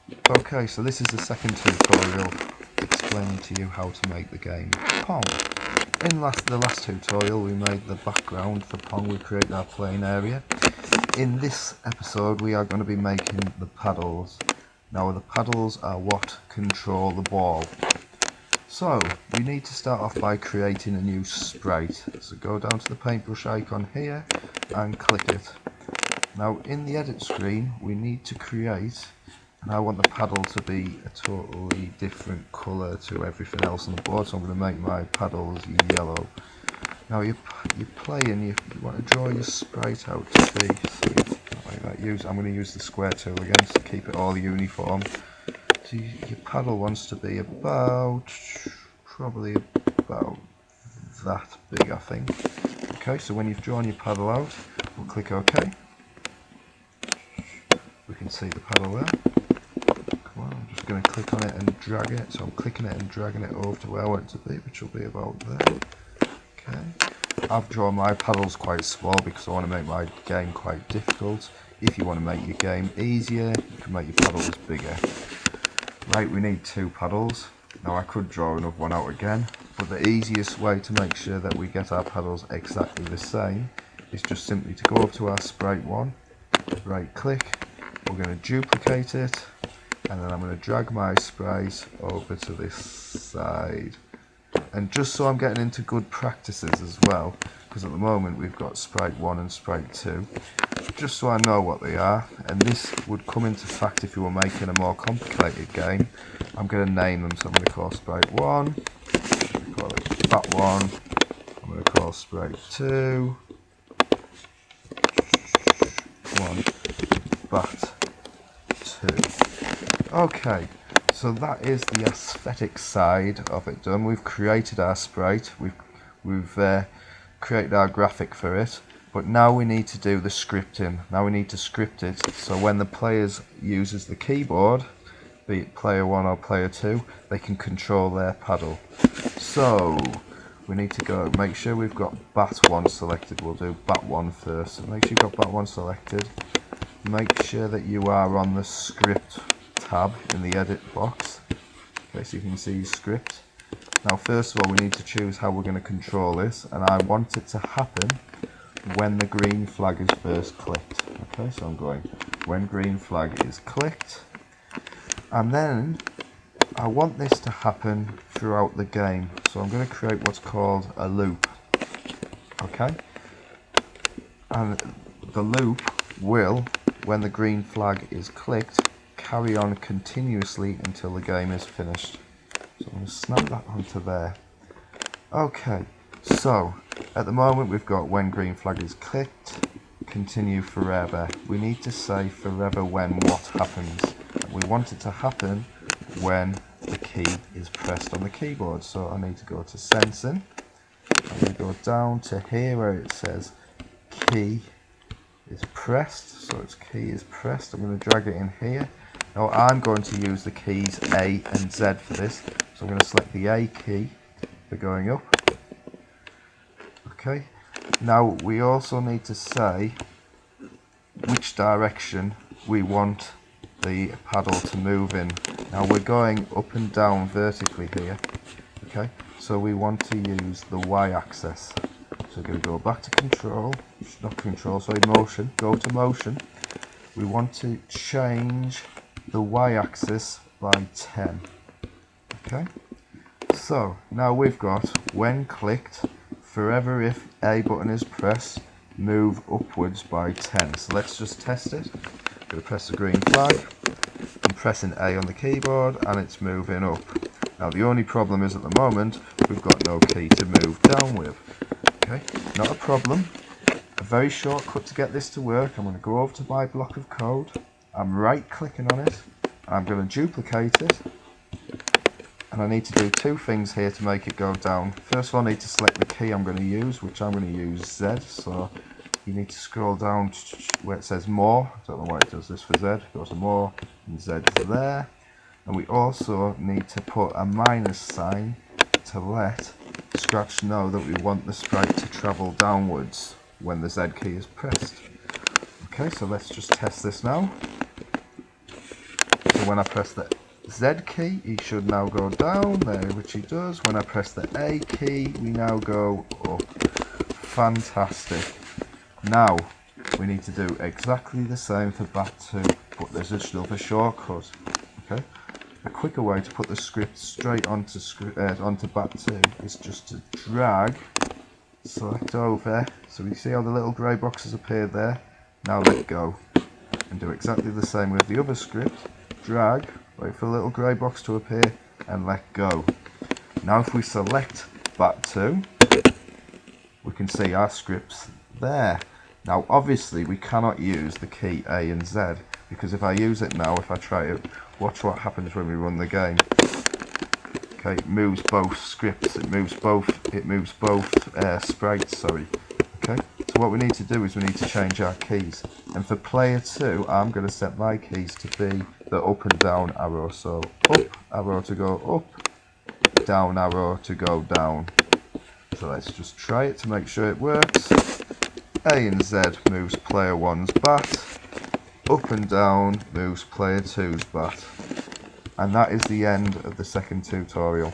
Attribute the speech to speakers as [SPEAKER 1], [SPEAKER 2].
[SPEAKER 1] Okay, so this is the second tutorial explaining to you how to make the game Pong. In the last tutorial we made the background for Pong, we created our playing area. In this episode we are going to be making the paddles. Now the paddles are what control the ball. So we need to start off by creating a new sprite. So go down to the paintbrush icon here and click it. Now in the edit screen we need to create, and I want the paddle to be a totally different colour to everything else on the board, so I'm going to make my paddles yellow. Now you play and you want to draw your sprite out to be, so like that. I'm going to use the square tool again to keep it all uniform. So your paddle wants to be probably about that big, I think. Okay, so when you've drawn your paddle out, we'll click OK. We can see the paddle there. Come on, I'm just going to click on it and drag it. So I'm clicking it and dragging it over to where I want it to be, which will be about there. Okay. I've drawn my paddles quite small because I want to make my game quite difficult. If you want to make your game easier, you can make your paddles bigger. Right, we need 2 paddles. Now I could draw another one out again, but the easiest way to make sure that we get our paddles exactly the same is just simply to go up to our sprite 1, right click, we're going to duplicate it, and then I'm going to drag my sprite over to this side. And just so I'm getting into good practices as well, because at the moment we've got sprite 1 and sprite 2, just so I know what they are, and this would come into fact if you were making a more complicated game. I'm going to name them, so I'm going to call sprite 1, call it bat 1, I'm going to call sprite 2, 1, bat 2. Okay, so that is the aesthetic side of it done. We've created our sprite, we've created our graphic for it, but now we need to do the scripting. Now we need to script it so when the players uses the keyboard, be it player 1 or player 2, they can control their paddle. So we need to go make sure we've got bat 1 selected. We'll do bat 1 first. So make sure you've got bat 1 selected. Make sure that you are on the script tab in the edit box. Okay, so you can see script. Now first of all we need to choose how we're going to control this, and I want it to happen when the green flag is first clicked. Okay, so I'm going when green flag is clicked, and then I want this to happen throughout the game, so I'm going to create what's called a loop. Okay, and the loop will, when the green flag is clicked, carry on continuously until the game is finished. So I'm going to snap that onto there. Okay, so at the moment we've got when green flag is clicked, continue forever. We need to say forever when what happens. We want it to happen when the key is pressed on the keyboard. So I need to go to sensing. I'm going to go down to here where it says key is pressed. So its key is pressed. I'm going to drag it in here. Now I'm going to use the keys A and Z for this. So I'm going to select the A key for going up. Okay, now we also need to say which direction we want the paddle to move in. Now we're going up and down vertically here. Okay, so we want to use the y-axis. So we're going to go back to control, not control, sorry, motion, go to motion. We want to change the y-axis by 10. Okay, so now we've got when clicked, forever if A button is pressed, move upwards by 10. So let's just test it. I'm going to press the green flag. I'm pressing A on the keyboard and it's moving up. Now the only problem is at the moment we've got no key to move down with. Okay, not a problem. A very short cut to get this to work. I'm going to go over to my block of code. I'm right clicking on it. I'm going to duplicate it. And I need to do 2 things here to make it go down. First of all I need to select the key I'm going to use, which I'm going to use Z. So you need to scroll down where it says more. I don't know why it does this for Z. Go to more and Z's there. And we also need to put a minus sign to let Scratch know that we want the sprite to travel downwards when the Z key is pressed. Okay, so let's just test this now. So when I press the Z key, he should now go down there, which he does. When I press the A key, we now go up. Fantastic. Now, we need to do exactly the same for BAT2, but there's just another shortcut. Okay? A quicker way to put the script straight onto BAT2 is just to drag, select over, so you see how the little grey boxes appear there? Now let go. And do exactly the same with the other script. Drag, wait for the little grey box to appear, and let go. Now if we select BAT2, we can see our scripts there. Now obviously we cannot use the key A and Z, because if I use it now, if I try it, watch what happens when we run the game. Okay, it moves both scripts, it moves both sprites, sorry. Okay, so what we need to do is we need to change our keys. And for player 2, I'm going to set my keys to be the up and down arrow. So up arrow to go up, down arrow to go down. So let's just try it to make sure it works. A and Z moves player 1's BAT, up and down moves player 2's BAT. And that is the end of the second tutorial.